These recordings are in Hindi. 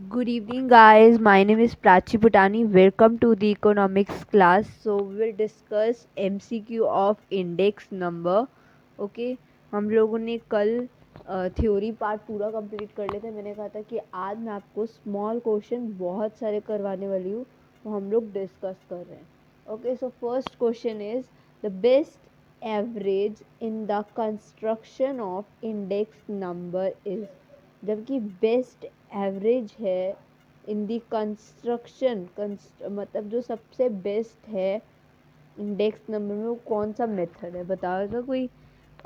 Good evening, guys. My name is Prachi Putani. Welcome to the economics class. So, we'll discuss MCQ of index number. Okay, हम लोगों ने कल थ्योरी पार्ट पूरा कंप्लीट कर लेते। मैंने कहा था कि आज मैं आपको स्मॉल क्वेश्चन बहुत सारे करवाने वाली हूँ, तो हम लोग डिस्कस कर रहे हैं। Okay, so first question is the best average in the construction of index number is. जबकि बेस्ट एवरेज है इन दी कंस्ट्रक्शन मतलब जो सबसे बेस्ट है इंडेक्स नंबर में, वो कौन सा मेथड है बताओ। तो कोई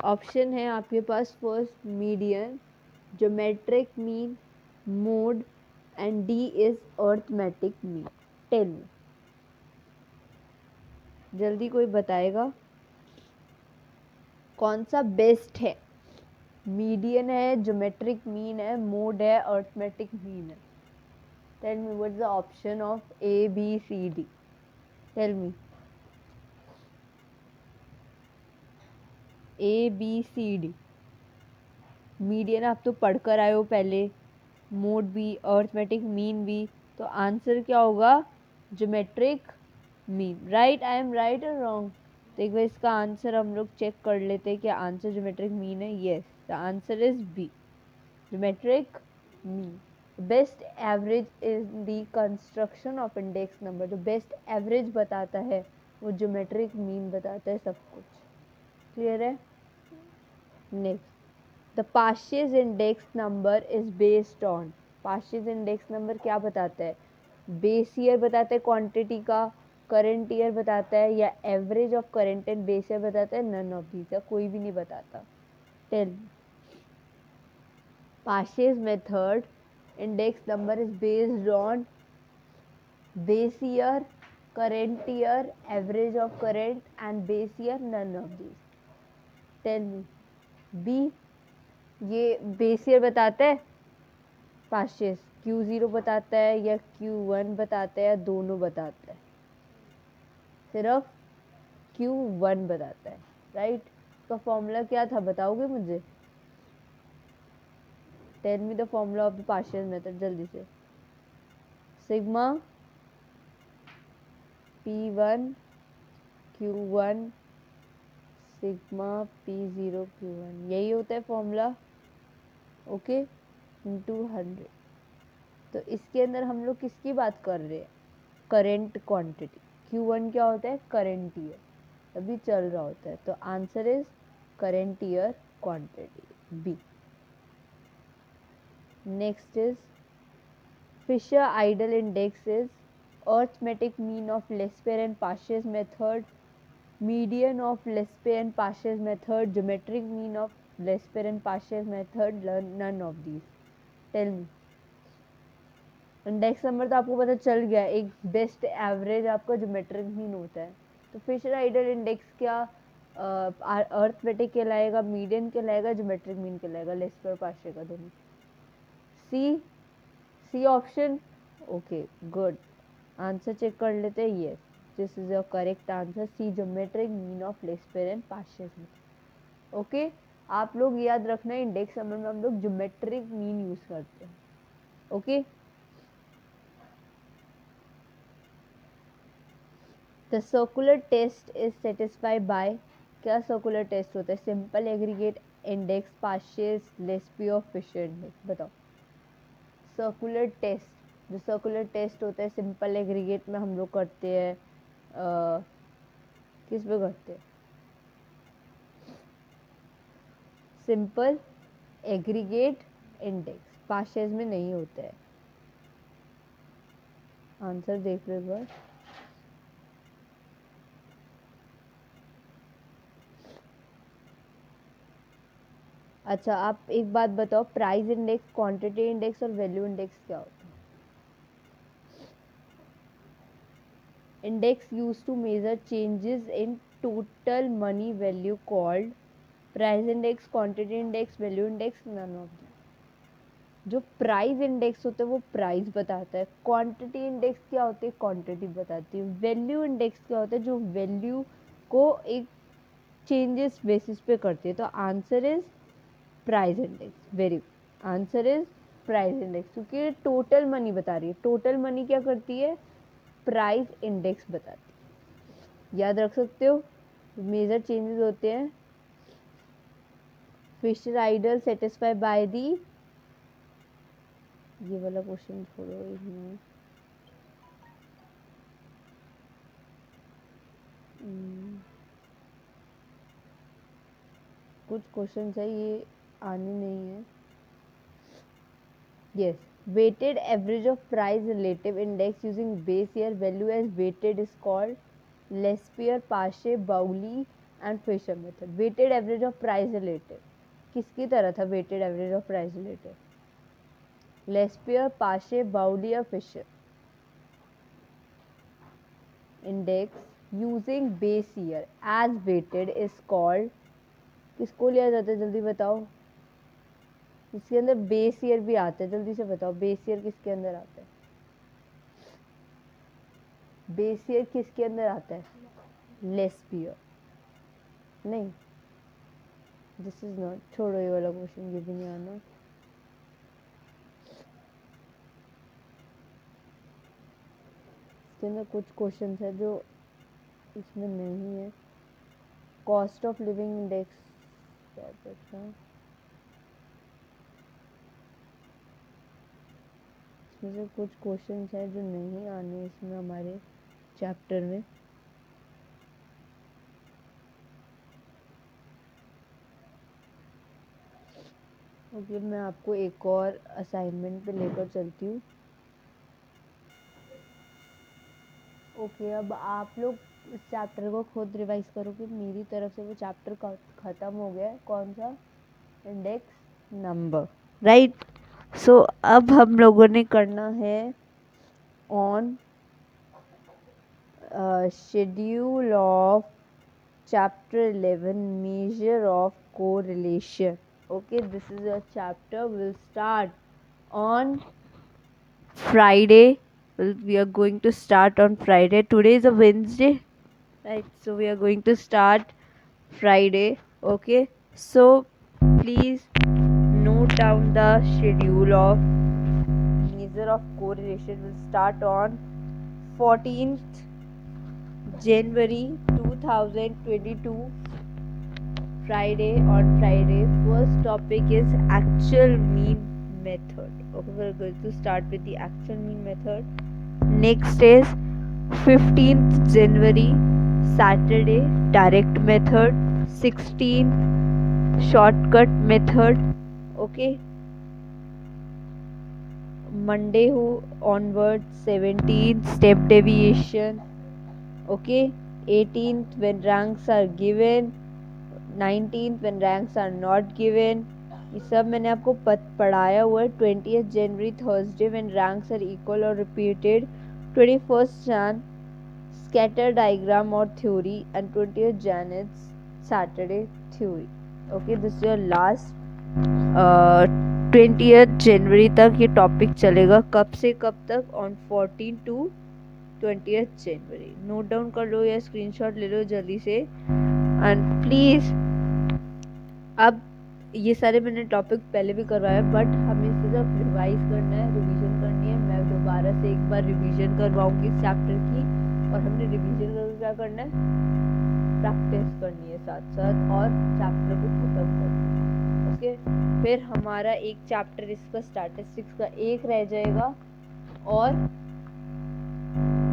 ऑप्शन है आपके पास। First median, geometric mean, mode and D is arithmetic mean. Tell me, जल्दी कोई बताएगा कौन सा बेस्ट है। मीडियन है, ज्योमेट्रिक मीन है, मोड है, अर्थमेटिक मीन है। Tell me what's the option of A, B, C, D. Tell me. A, B, C, D. Median आप तो पढ़कर आए हो पहले, मोड भी, अर्थमेटिक मीन भी, तो आंसर क्या होगा? Geometric mean. Right? I am right और रॉन्ग? तो एक बार इसका आंसर हम लोग चेक कर लेते हैं कि आंसर ज्योमेट्रिक मीन है। Yes, the answer is B, geometric mean. Best average is the construction of index number. जो बेस्ट एवरेज बताता है वो ज्योमेट्रिक मीन बताता है सब कुछ। क्लियर है? Next, the partial index number is based on. Partial index number क्या बताता है? बेस ईयर बताता है क्वांटिटी का, करंट ईयर बताता है, या average of current and base year बताता है? नन ऑफ दीज, या कोई भी नहीं बताता। Tell, Parse's method index number is based on base year, current year, average of current and base year, none of these. Tell me. B, ये बेस ईयर बताता है पार्शियस, Q0 बताता है या Q1 बताता है या दोनों बताता है? सिर्फ Q1 बताता है। राइट? तो फॉर्मूला क्या था बताओगे मुझे? Tell me the formula of the partial method जल्दी से। Sigma P1 Q1 sigma P0 Q1, यही होता है फॉर्मूला। Okay, into 100। तो इसके अंदर हम लोग किसकी बात कर रहे हैं? Current quantity. Q1 क्या होता है? करेंट ईयर, अभी चल रहा होता है। तो answer is current year quantity, B. Next is Fisher ideal index is arithmetic mean of Laspeyres and Paasche's method, median of Lespe and Parse's method, geometric mean of Lespe and Parse's method, none of these. Tell me. Index number तो आपको पता चल गया, एक बेस्ट एवरेज आपका ज्योमेट्रिक मीन होता है। तो फिशर आइडल इंडेक्स क्या अर्थमेटिक कहलाएगा, मीडियन कहलाएगा, ज्योमेट्रिक मीन कहलाएगा? लेस्पे और पार्से का दोनों। C, C option. Okay, good. Answer check कर लेते हैं। Yes, this is your correct answer, C, geometric mean of Laspeyres and Paasche's method. Okay, आप लोग याद रखना इंडेक्स नंबर में हम लोग ज्योमेट्रिक मीन यूज करते हैं। Okay, the circular test is satisfied by. क्या सर्कुलर टेस्ट होता है? Simple aggregate index, Paasche's, Laspeyres और फिशर इंडेक्स। बताओ सर्कुलर टेस्ट। जो सर्कुलर टेस्ट होता है सिंपल एग्रीगेट में हम लोग करते हैं, किस पे करते हैं? सिंपल एग्रीगेट इंडेक्स, पार्शियस में नहीं होता है। आंसर देख लो एक बार। अच्छा, आप एक बात बताओ, प्राइस इंडेक्स, क्वांटिटी इंडेक्स और वैल्यू इंडेक्स क्या होता है? Index use to measure changes in total money value called price index, quantity index, value index, none of the. जो प्राइस इंडेक्स होता है वो प्राइस बताता है, क्वांटिटी इंडेक्स क्या होती है? क्वांटिटी बताती है। वैल्यू इंडेक्स क्या होता है? जो वैल्यू को एक चेंजेस बेसिस पे करती है। तो answer is price index. Very good, answer is price index, क्योंकि टोटल मनी बता रही है। टोटल मनी क्या करती है? प्राइस इंडेक्स बताती है। याद रख सकते हो, मेजर चेंजेस होते हैं। Fisher ideal satisfy by the, ये वाला क्वेश्चन छोड़ो, एक मिनट। कुछ क्वेश्चन है ये आने नहीं है। Yes, weighted average of price relative index using base year value as weighted is called Lespier, Pache, Bowley and Fisher method. Weighted average of price relative किसकी तरह था? weighted average of price relative Lespier, Pache, Bowley और Fisher index using base year as weighted is called, किसको लिया जाता है? जल्दी बताओ। इसके अंदर बेस ईयर भी आता है, जल्दी से बताओ बेस ईयर किसके अंदर आता है? बेस ईयर किसके अंदर आता है? लेस्पियर नहीं, दिस इज नॉट, छोड़ो ये वाला क्वेश्चन, ये भी नहीं आना। इसके अंदर कुछ क्वेश्चन है जो इसमें नहीं है। कॉस्ट ऑफ लिविंग इंडेक्स क्या था? इसमें से कुछ क्वेश्चन है जो नहीं आने इसमें हमारे चैप्टर में। ओके, मैं आपको एक और असाइनमेंट पे लेकर चलती हूँ। ओके, अब आप लोग इस चैप्टर को खुद रिवाइज करोगे। मेरी तरफ से वो चैप्टर ख़त्म हो गया है। कौन सा? Index number, right. सो अब हम लोगों ने करना है on schedule of chapter 11 measure of correlation. Okay, this is a chapter will start on Friday. We are going to start on Friday. Today is a Wednesday, right? So we are going to start Friday. Okay, so please note down the schedule of measure of correlation will start on 14th January 2022, Friday. On Friday, first topic is actual mean method. Okay, we're going to start with the actual mean method. Next is 15th January, Saturday, direct method. 16th, shortcut method. Okay, Monday onwards, 17th, step deviation. Okay, 18th, when ranks are given. 19th, when ranks are not given. ये सब मैंने आपको पढ़ाया हुआ है। 20th January, Thursday, when ranks are equal or repeated. 21st Jan, scatter diagram or theory, and 20th Jan is Saturday theory. Okay, this is your last 20th January तक ये टॉपिक चलेगा। कब से कब तक? On 14 to 20th January। Note down कर लो या स्क्रीनशॉट ले लो जल्दी से। एंड प्लीज़, अब ये सारे मैंने टॉपिक पहले भी करवाया, बट हमें सिर्फ रिवाइज करना है, रिवीजन करनी है। मैं दोबारा से एक बार रिवीजन करवाऊंगी इस चैप्टर की, और हमने रिवीजन करके क्या करना है? प्रैक्टिस करनी है साथ साथ, और चैप्टर को खत्म करना है। ओके, फिर हमारा एक चैप्टर इसका स्टैटिस्टिक्स का एक रह जाएगा, और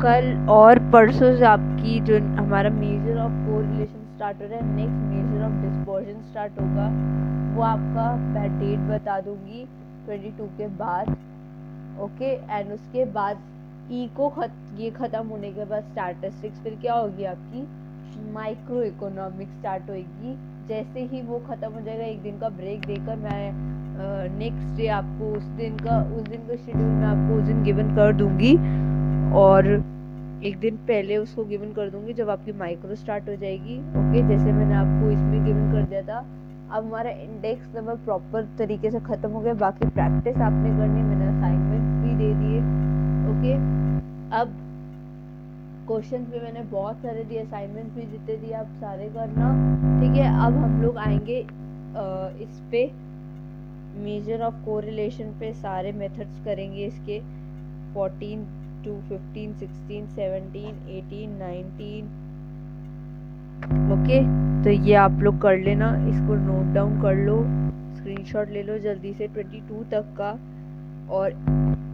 कल और परसों से आपकी जो हमारा मेजर ऑफ कोरिलेशन स्टार्ट हो रहा है, next measure of dispersion start होगा। वो आपका मैं डेट बता दूंगी 22 के बाद। ओके, एंड उसके बाद ये ख़त्म होने के बाद स्टैटिस्टिक्स, फिर क्या होगी? आपकी माइक्रो इकोनॉमिक्स स्टार्ट होगी। जैसे ही वो ख़त्म हो जाएगा, एक दिन का ब्रेक देकर मैं नेक्स्ट डे आपको उस दिन का शेड्यूल मैं आपको उस दिन गिवन कर दूंगी, और एक दिन पहले उसको गिवन कर दूंगी जब आपकी माइक्रो स्टार्ट हो जाएगी। ओके, जैसे मैंने आपको इसमें गिवन कर दिया था। अब हमारा इंडेक्स नंबर प्रॉपर तरीके से ख़त्म हो गया। बाकी प्रैक्टिस आपने करनी, मैंने असाइनमेंट भी दे दिए। ओके, अब क्वेश्चंस भी मैंने बहुत सारे दिए, असाइनमेंट भी जितने दिए आप सारे करना, ठीक है। अब हम लोग आएंगे इस पे मेजर ऑफ कोरिलेशन पे सारे मेथड्स करेंगे इसके 14 to 15 16 17 18 19। ओके, तो ये आप लोग कर लेना, इसको नोट डाउन कर लो, स्क्रीनशॉट ले लो जल्दी से 22 तक का। और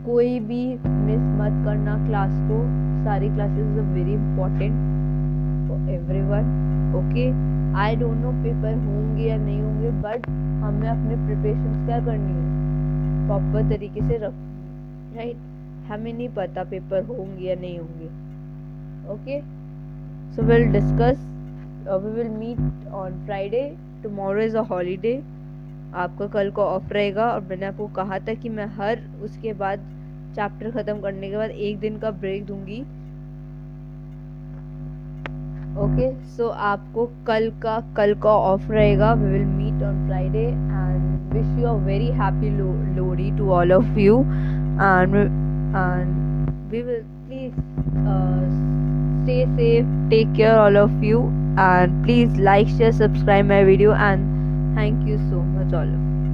कोई भी मिस मत करना क्लास को, सारी classes are very important for everyone. Okay, I don't know paper होंगे या नहीं होंगे, बट हमें अपने प्रिपरेशन क्या करनी है, प्रॉपर तरीके से रखनी, राइट। हमें नहीं पता पेपर होंगे या नहीं होंगे। Okay, so will discuss, we will meet on Friday, tomorrow is a holiday, आपका कल को ऑफ रहेगा। और मैंने आपको कहा था कि मैं हर उसके बाद चैप्टर ख़त्म करने के बाद एक दिन का ब्रेक दूंगी। ओके, सो आपको कल का ऑफ रहेगा। We will meet on Friday and wish you a very happy Lohri to all of you and we will please stay safe, take care all of you, and please like, share, subscribe my video, and thank you so much all of you.